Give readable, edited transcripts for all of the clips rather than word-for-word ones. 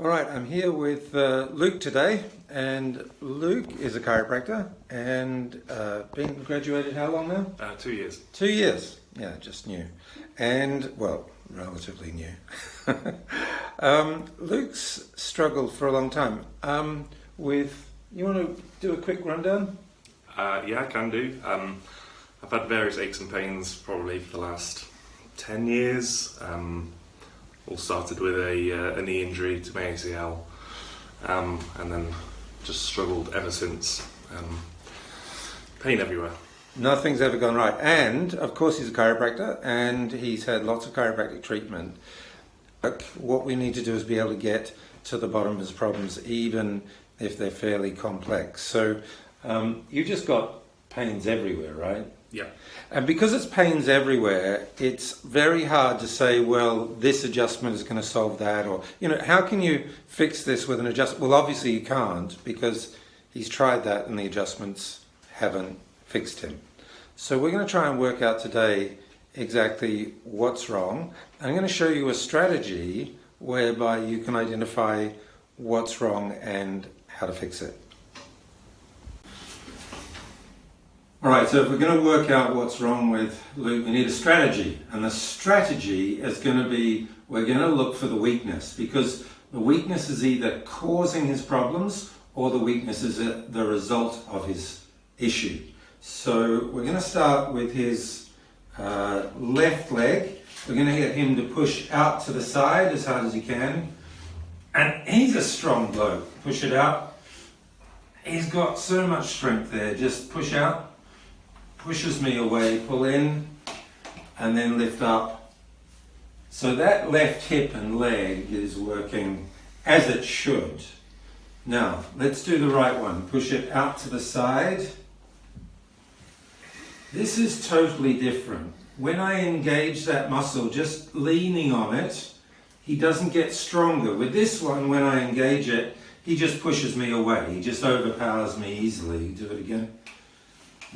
All right, I'm here with Luke today, and Luke is a chiropractor and been graduated how long now? 2 years. 2 years, yeah, just new, and well, relatively new. Luke's struggled for a long time with. You want to do a quick rundown? Yeah, I can do. I've had various aches and pains probably for the last 10 years. All started with a knee injury to my ACL, and then just struggled ever since. Pain everywhere. Nothing's ever gone right. And, of course, he's a chiropractor, and he's had lots of chiropractic treatment. What we need to do is be able to get to the bottom of his problems, even if they're fairly complex. So, you just got pains everywhere, right? Yeah. And because it's pains everywhere, it's very hard to say, well, this adjustment is going to solve that, or, how can you fix this with an adjustment? Well, obviously you can't, because he's tried that and the adjustments haven't fixed him. So we're going to try and work out today exactly what's wrong. I'm going to show you a strategy whereby you can identify what's wrong and how to fix it. All right, so if we're going to work out what's wrong with Luke, we need a strategy. And the strategy is going to be, we're going to look for the weakness, because the weakness is either causing his problems or the weakness is the result of his issue. So we're going to start with his left leg. We're going to get him to push out to the side as hard as he can. And he's a strong bloke. Push it out. He's got so much strength there. Just push out. Pushes me away, pull in, and then lift up. So that left hip and leg is working as it should. Now, let's do the right one. Push it out to the side. This is totally different. When I engage that muscle, just leaning on it, he doesn't get stronger. With this one, when I engage it, he just pushes me away. He just overpowers me easily. Do it again.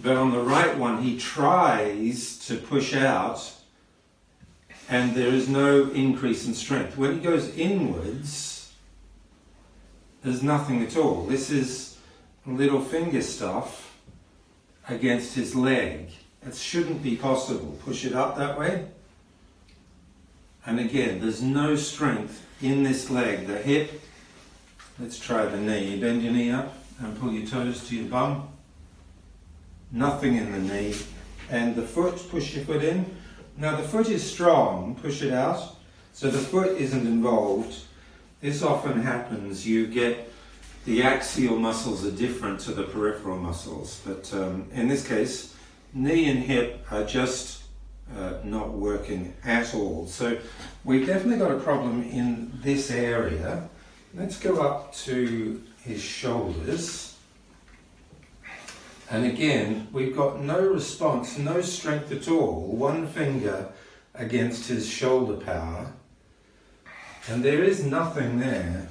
But on the right one, he tries to push out, and there is no increase in strength. When he goes inwards, there's nothing at all. This is little finger stuff against his leg. It shouldn't be possible. Push it up that way. And again, there's no strength in this leg. The hip, let's try the knee. Bend your knee up and pull your toes to your bum. Nothing in the knee. And the foot, push your foot in. Now the foot is strong, push it out. So the foot isn't involved. This often happens. You get the axial muscles are different to the peripheral muscles. But in this case, knee and hip are just not working at all. So we've definitely got a problem in this area. Let's go up to his shoulders. And again, we've got no response, no strength at all. One finger against his shoulder power. And there is nothing there.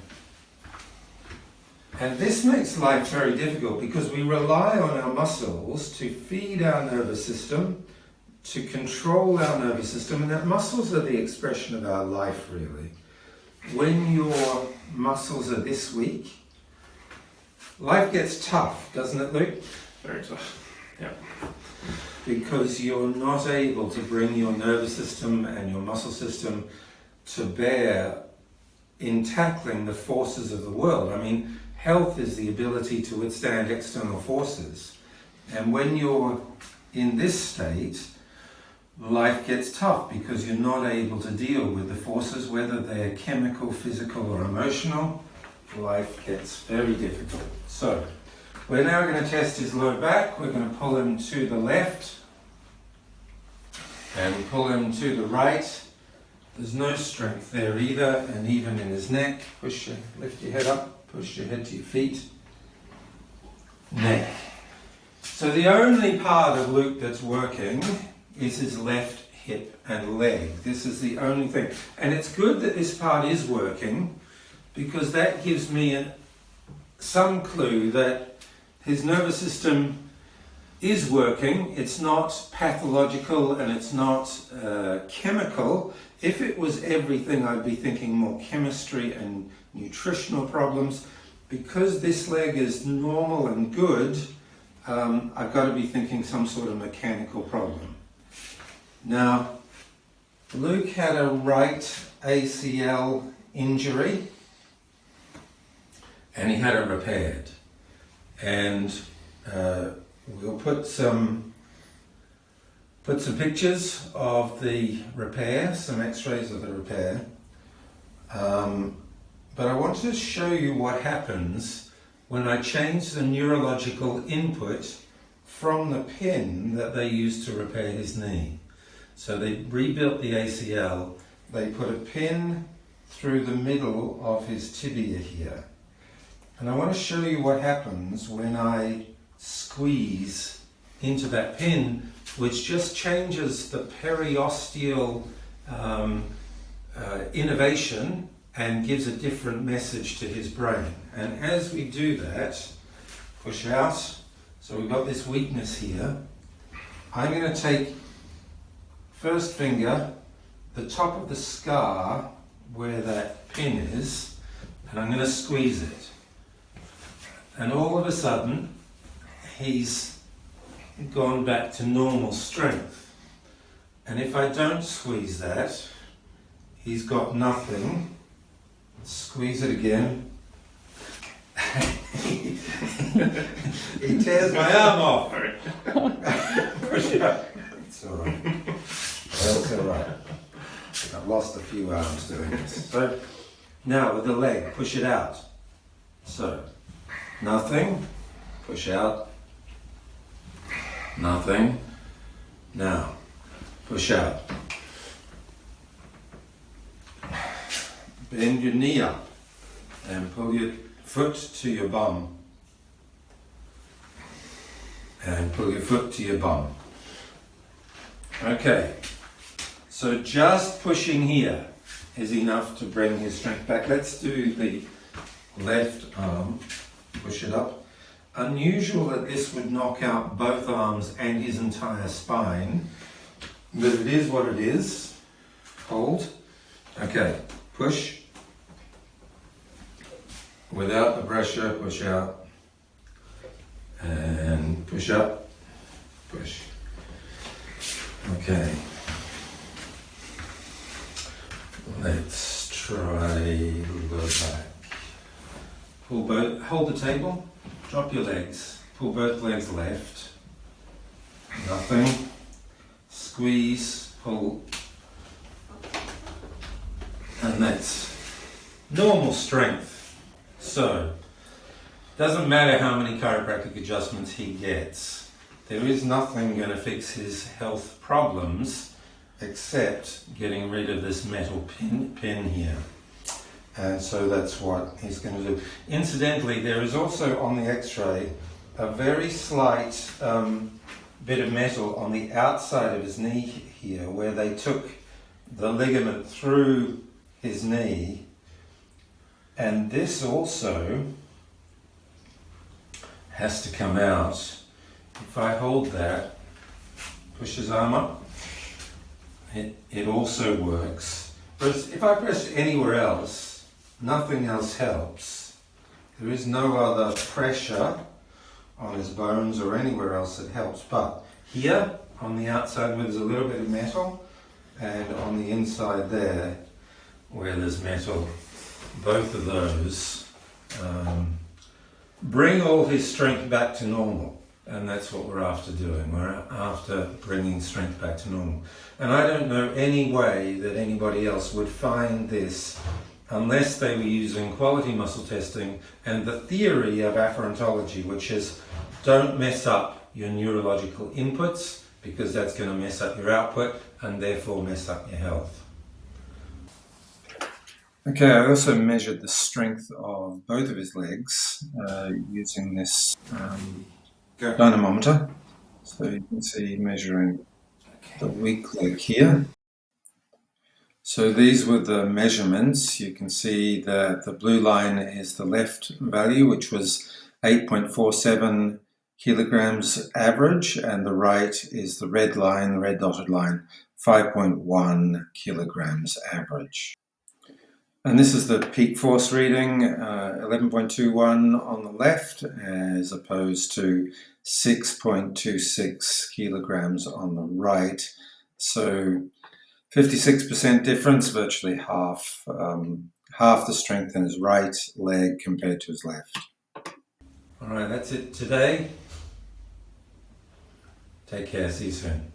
And this makes life very difficult because we rely on our muscles to feed our nervous system, to control our nervous system, and that muscles are the expression of our life, really. When your muscles are this weak, life gets tough, doesn't it, Luke? Very tough. Yeah. Because you're not able to bring your nervous system and your muscle system to bear in tackling the forces of the world. I mean, health is the ability to withstand external forces. And when you're in this state, life gets tough because you're not able to deal with the forces, whether they're chemical, physical, or emotional. Life gets very difficult. So, we're now going to test his low back. We're going to pull him to the left and pull him to the right. There's no strength there either, and even in his neck. Lift your head up, push your head to your feet. Neck. So the only part of Luke that's working is his left hip and leg. This is the only thing. And it's good that this part is working because that gives me some clue that his nervous system is working. It's not pathological and it's not chemical. If it was everything, I'd be thinking more chemistry and nutritional problems. Because this leg is normal and good, I've got to be thinking some sort of mechanical problem. Now, Luke had a right ACL injury and he had it repaired. And we'll put some pictures of the repair, some x-rays of the repair. But I wanted to show you what happens when I change the neurological input from the pin that they used to repair his knee. So they rebuilt the ACL, they put a pin through the middle of his tibia here. And I want to show you what happens when I squeeze into that pin, which just changes the periosteal innervation and gives a different message to his brain. And as we do that, push out, so we've got this weakness here. I'm going to take first finger, the top of the scar where that pin is, and I'm going to squeeze it. And all of a sudden, he's gone back to normal strength. And if I don't squeeze that, he's got nothing. Squeeze it again. He tears my arm off. Push it up. It's all right. It's all right. I've lost a few arms doing this. So now with the leg, push it out. So nothing. Push out. Nothing. Now push out. Bend your knee up and pull your foot to your bum. And pull your foot to your bum. Okay, so just pushing here is enough to bring his strength back. Let's do the left arm. Push it up. Unusual that this would knock out both arms and his entire spine, but it is what it is. Hold. Okay, push. Without the pressure, push out. And push up, push. Okay. Let's try the back. Pull both, hold the table, drop your legs, pull both legs left. Nothing. Squeeze, pull. And that's normal strength. So, doesn't matter how many chiropractic adjustments he gets, there is nothing going to fix his health problems except getting rid of this metal pin here. And so that's what he's going to do. Incidentally, there is also on the x-ray a very slight bit of metal on the outside of his knee here where they took the ligament through his knee. And this also has to come out. If I hold that, push his arm up, it also works. But if I press anywhere else, nothing else helps. There is no other pressure on his bones or anywhere else that helps. But here, on the outside where there's a little bit of metal, and on the inside there, where there's metal, both of those bring all his strength back to normal. And that's what we're after doing. We're after bringing strength back to normal. And I don't know any way that anybody else would find this unless they were using quality muscle testing and the theory of afferentology, which is don't mess up your neurological inputs because that's going to mess up your output and therefore mess up your health. Okay, I also measured the strength of both of his legs using this dynamometer. So you can see measuring the weak leg here. So these were the measurements. You can see that the blue line is the left value, which was 8.47 kilograms average, and the right is the red line, the red dotted line, 5.1 kilograms average. And this is the peak force reading, 11.21 on the left as opposed to 6.26 kilograms on the right. So 56% difference, virtually half the strength in his right leg compared to his left. All right, that's it today. Take care, see you soon.